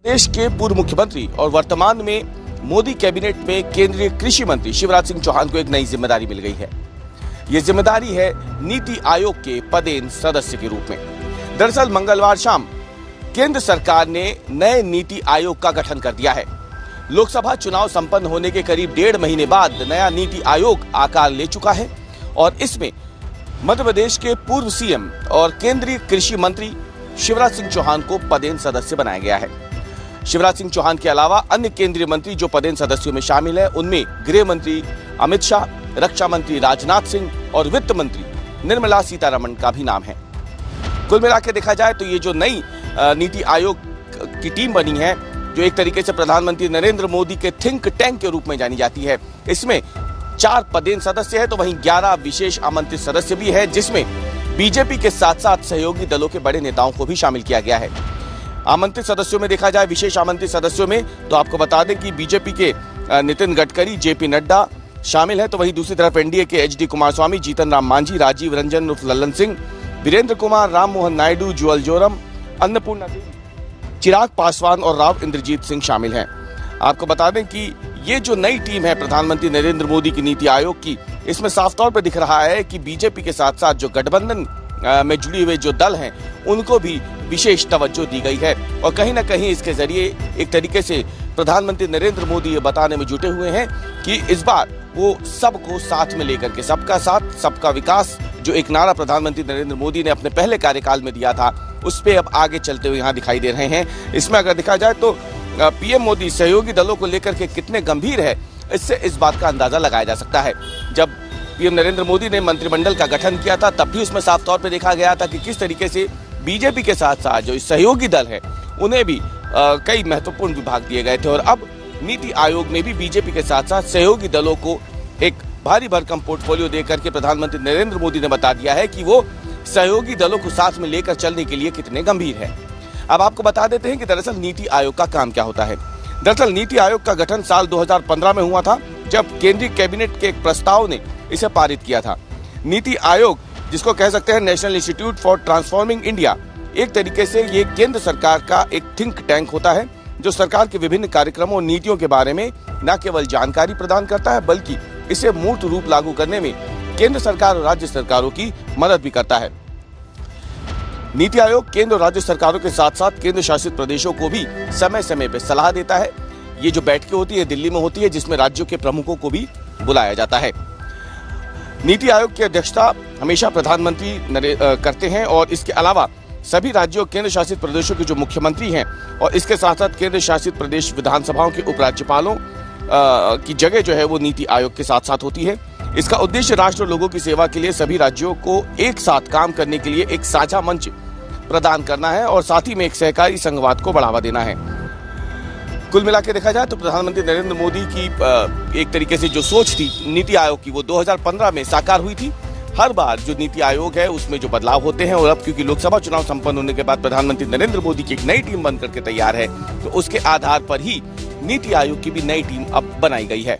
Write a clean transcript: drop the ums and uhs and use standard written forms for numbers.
देश के पूर्व मुख्यमंत्री और वर्तमान में मोदी कैबिनेट में केंद्रीय कृषि मंत्री शिवराज सिंह चौहान को एक नई जिम्मेदारी मिल गई है। ये जिम्मेदारी है नीति आयोग के पदेन सदस्य के रूप में। दरअसल मंगलवार शाम केंद्र सरकार ने नए नीति आयोग का गठन कर दिया है। लोकसभा चुनाव संपन्न होने के करीब 1.5 महीने बाद नया नीति आयोग आकार ले चुका है और इसमें मध्य प्रदेश के पूर्व सीएम और केंद्रीय कृषि मंत्री शिवराज सिंह चौहान को पदेन सदस्य बनाया गया है। शिवराज सिंह चौहान के अलावा अन्य केंद्रीय मंत्री जो पदेन सदस्यों में शामिल है उनमें गृह मंत्री अमित शाह, रक्षा मंत्री राजनाथ सिंह और वित्त मंत्री निर्मला सीतारमण का भी नाम है। कुल मिलाकर देखा जाए तो ये जो नई नीति आयोग की टीम बनी है, जो एक तरीके से प्रधानमंत्री नरेंद्र मोदी के थिंक टैंक के रूप में जानी जाती है, इसमें 4 पदेन सदस्य है तो वहीं 11 विशेष आमंत्रित सदस्य भी है, जिसमें बीजेपी के साथ साथ सहयोगी दलों के बड़े नेताओं को भी शामिल किया गया है। आमंत्रित सदस्यों में देखा जाए, विशेष आमंत्रित सदस्यों में तो आपको बता दें कि बीजेपी के नितिन गडकरी, जेपी नड्डा शामिल है, तो वहीं दूसरी तरफ एनडीए के एचडी कुमारस्वामी, जीतन राम मांझी, राजीव रंजन उर्फ लल्लन सिंह, वीरेंद्र कुमार, राम मोहन नायडू, जुअल जोरम, अन्नपूर्णा देवी, चिराग पासवान और राव इंद्रजीत सिंह शामिल हैं। आपको बता दें कि ये जो नई टीम है प्रधानमंत्री नरेंद्र मोदी की नीति आयोग की, इसमें साफ तौर पर दिख रहा है कि बीजेपी के साथ साथ जो गठबंधन में जुड़े हुए जो दल हैं उनको भी विशेष तवज्जो दी गई है और कहीं ना कहीं इसके जरिए एक तरीके से प्रधानमंत्री नरेंद्र मोदी ये बताने में जुटे हुए हैं कि इस बार वो सबको साथ में लेकर के, सबका साथ सबका विकास, जो एक नारा प्रधानमंत्री नरेंद्र मोदी ने अपने पहले कार्यकाल में दिया था, उस पे अब आगे चलते हुए यहाँ दिखाई दे रहे हैं। इसमें अगर देखा जाए तो पीएम मोदी सहयोगी दलों को लेकर के कितने गंभीर है, इससे इस बात का अंदाजा लगाया जा सकता है। जब पीएम नरेंद्र मोदी ने मंत्रिमंडल का गठन किया था तब भी उसमें साफ तौर पर देखा गया था कि किस तरीके से बीजेपी के साथ साथ जो सहयोगी दल है उन्हें भी कई महत्वपूर्ण विभाग दिए गए थे और अब नीति आयोग में भी बीजेपी के साथ साथ सहयोगी दलों को एक भारी भरकम पोर्टफोलियो देकर के प्रधानमंत्री नरेंद्र मोदी ने बता दिया है कि वो सहयोगी दलों को साथ में लेकर चलने के लिए कितने गंभीर है। अब आपको बता देते हैं कि दरअसल नीति आयोग का काम क्या होता है। दरअसल नीति आयोग का गठन साल 2015 में हुआ था, जब केंद्रीय कैबिनेट के एक प्रस्ताव ने इसे पारित किया था। नीति आयोग, जिसको कह सकते हैं national institute for transforming India, एक तरीके से ये केंद्र सरकार का एक थिंक टैंक होता है जो सरकार के विभिन्न कार्यक्रमों और नीतियों के बारे में न केवल जानकारी प्रदान करता है बल्कि इसे मूर्त रूप लागू करने में केंद्र सरकार और राज्य सरकारों की मदद भी करता है। नीति आयोग केंद्र और राज्य सरकारों के साथ साथ केंद्र शासित प्रदेशों को भी समय समय पर सलाह देता है। ये जो बैठकें होती है दिल्ली में होती है, जिसमें राज्यों के प्रमुखों को भी बुलाया जाता है। नीति आयोग की अध्यक्षता हमेशा प्रधानमंत्री करते हैं और इसके अलावा सभी राज्यों केंद्र शासित प्रदेशों के जो मुख्यमंत्री हैं और इसके साथ साथ केंद्र शासित प्रदेश विधानसभाओं के उपराज्यपालों की जगह जो है वो नीति आयोग के साथ साथ होती है। इसका उद्देश्य राष्ट्र और लोगों की सेवा के लिए सभी राज्यों को एक साथ काम करने के लिए एक साझा मंच प्रदान करना है और साथ ही में एक सहकारी संघवाद को बढ़ावा देना है। कुल मिलाकर देखा जाए तो प्रधानमंत्री नरेंद्र मोदी की एक तरीके से जो सोच थी नीति आयोग की, वो 2015 में साकार हुई थी। हर बार जो नीति आयोग है उसमें जो बदलाव होते हैं और अब क्योंकि लोकसभा चुनाव संपन्न होने के बाद प्रधानमंत्री नरेंद्र मोदी की एक नई टीम बन करके तैयार है, तो उसके आधार पर ही नीति आयोग की भी नई टीम अब बनाई गई है।